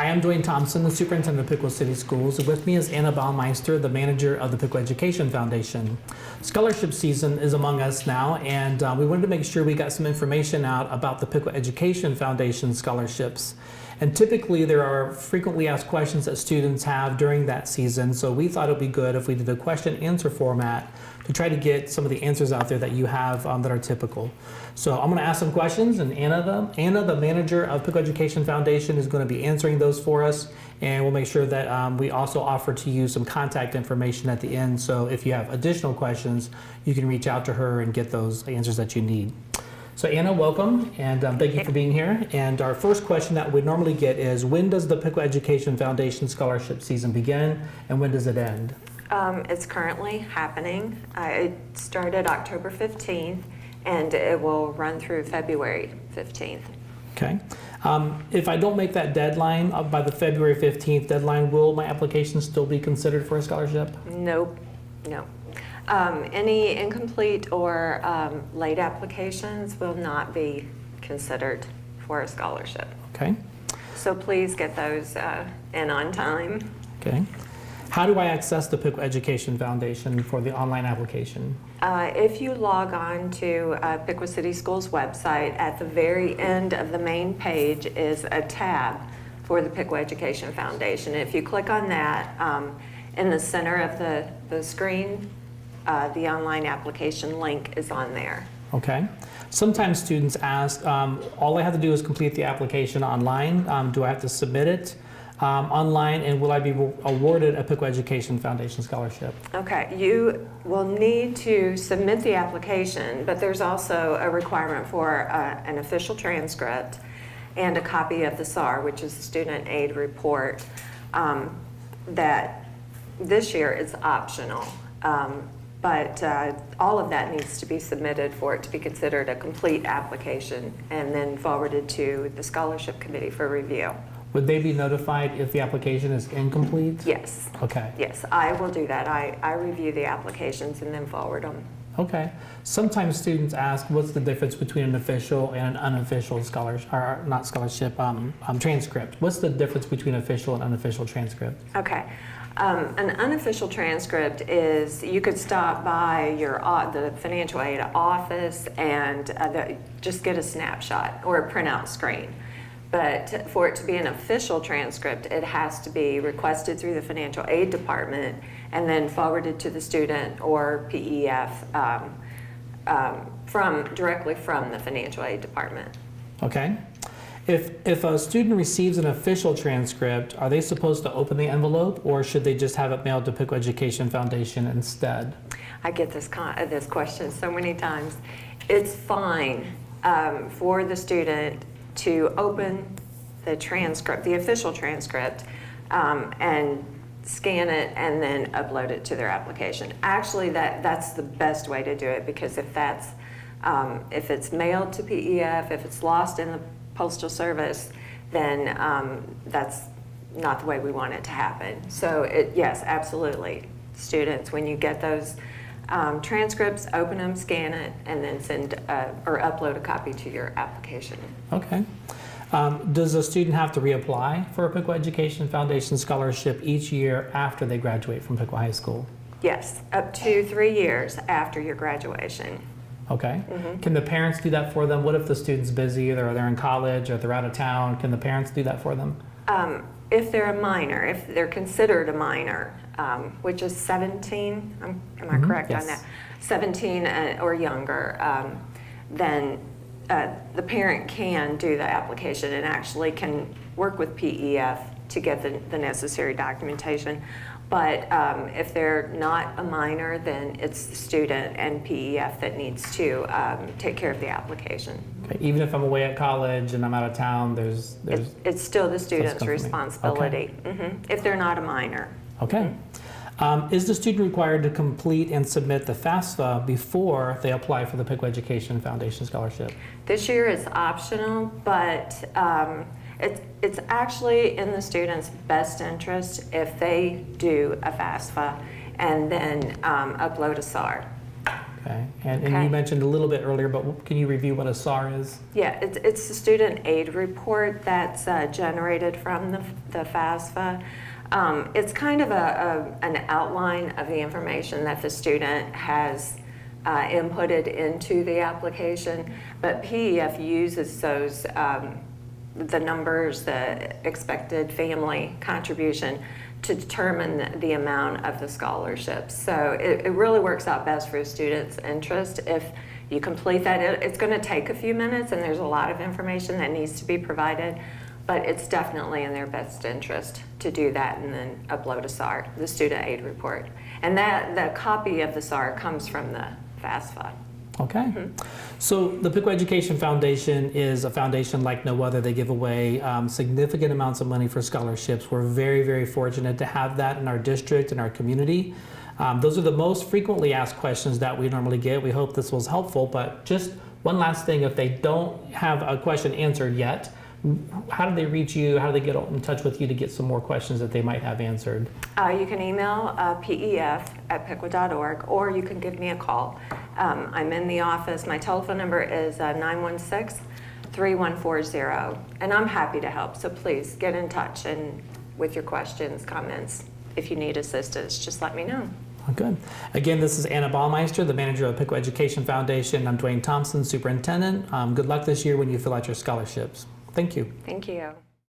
Hi, I'm Dwayne Thompson, the superintendent of Piqua City Schools. With me is Anna Baumeister, the manager of the Piqua Education Foundation. Scholarship season is among us now, and we wanted to make sure we got some information out about the Piqua Education Foundation scholarships. And typically there are frequently asked questions that students have during that season, so we thought it would be good if we did a question answer format to try to get some of the answers out there that you have that are typical. So I'm going to ask some questions, and Anna, the manager of Piqua Education Foundation, is going to be answering those for us, and we'll make sure that we also offer to you some contact information at the end, so if you have additional questions, you can reach out to her and get those answers that you need. So Anna, welcome, and thank you for being here. And our first question that we normally get is, when does the Piqua Education Foundation scholarship season begin, and when does it end? It's currently happening. It started October 15th, and it will run through February 15th. Okay. If I don't make that deadline by the February 15th deadline, will my application still be considered for a scholarship? Nope, no. Any incomplete or late applications will not be considered for a scholarship. Okay. So please get those in on time. Okay. How do I access the Piqua Education Foundation for the online application? If you log on to Piqua City Schools website, at the very end of the main page is a tab for the Piqua Education Foundation. If you click on that, in the center of the screen, the online application link is on there. Okay. Sometimes students ask, all I have to do is complete the application online. Do I have to submit it online, and will I be awarded a Piqua Education Foundation scholarship? Okay, you will need to submit the application, but there's also a requirement for an official transcript and a copy of the SAR, which is the Student Aid Report, that this year is optional. But all of that needs to be submitted for it to be considered a complete application and then forwarded to the scholarship committee for review. Would they be notified if the application is incomplete? Yes. Okay. Yes, I will do that. I review the applications and then forward them. Okay. Sometimes students ask, what's the difference between an official and an unofficial scholarship, or not scholarship, transcript? What's the difference between official and unofficial transcript? Okay. An unofficial transcript is, you could stop by the financial aid office and just get a snapshot or a printout screen. But for it to be an official transcript, it has to be requested through the financial aid department and then forwarded to the student or PEF directly from the financial aid department. Okay. If a student receives an official transcript, are they supposed to open the envelope, or should they just have it mailed to Piqua Education Foundation instead? I get this question so many times. It's fine for the student to open the transcript, the official transcript, and scan it and then upload it to their application. Actually, that's the best way to do it, because if it's mailed to PEF, if it's lost in the Postal Service, then that's not the way we want it to happen. So yes, absolutely. Students, when you get those transcripts, open them, scan it, and then send or upload a copy to your application. Okay. Does a student have to reapply for a Piqua Education Foundation scholarship each year after they graduate from Piqua High School? Yes, up to 3 years after your graduation. Okay. Mm-hmm. Can the parents do that for them? What if the student's busy, or they're in college, or they're out of town? Can the parents do that for them? If they're a minor, if they're considered a minor, which is 17, am I correct on that? 17 or younger, then the parent can do the application and actually can work with PEF to get the necessary documentation. But if they're not a minor, then it's the student and PEF that needs to take care of the application. Okay. Even if I'm away at college and I'm out of town, it's still the student's responsibility. Okay. Mm-hmm. If they're not a minor. Okay. Is the student required to complete and submit the FAFSA before they apply for the Piqua Education Foundation scholarship? This year it's optional, but it's actually in the student's best interest if they do a FAFSA and then upload a SAR. Okay. And Okay. you mentioned a little bit earlier, but can you review what a SAR is? Yeah, it's the student aid report that's generated from the FAFSA. It's kind of an outline of the information that the student has inputted into the application, but PEF uses those, the numbers, the expected family contribution, to determine the amount of the scholarship. So it really works out best for a student's interest if you complete that. It's going to take a few minutes, and there's a lot of information that needs to be provided, but it's definitely in their best interest to do that and then upload a SAR, the student aid report. And the copy of the SAR comes from the FAFSA. Okay. So the Piqua Education Foundation is a foundation like no other. They give away significant amounts of money for scholarships. We're very, very fortunate to have that in our district and our community. Those are the most frequently asked questions that we normally get. We hope this was helpful, but just one last thing, if they don't have a question answered yet, how do they reach you? How do they get in touch with you to get some more questions that they might have answered? You can email pef@piqua.org, or you can give me a call. I'm in the office. My telephone number is 916-3140, and I'm happy to help. So please get in touch and with your questions, comments. If you need assistance, just let me know. Oh, good. Again, this is Anna Baumeister, the manager of Piqua Education Foundation. I'm Dwayne Thompson, superintendent. Good luck this year when you fill out your scholarships. Thank you. Thank you.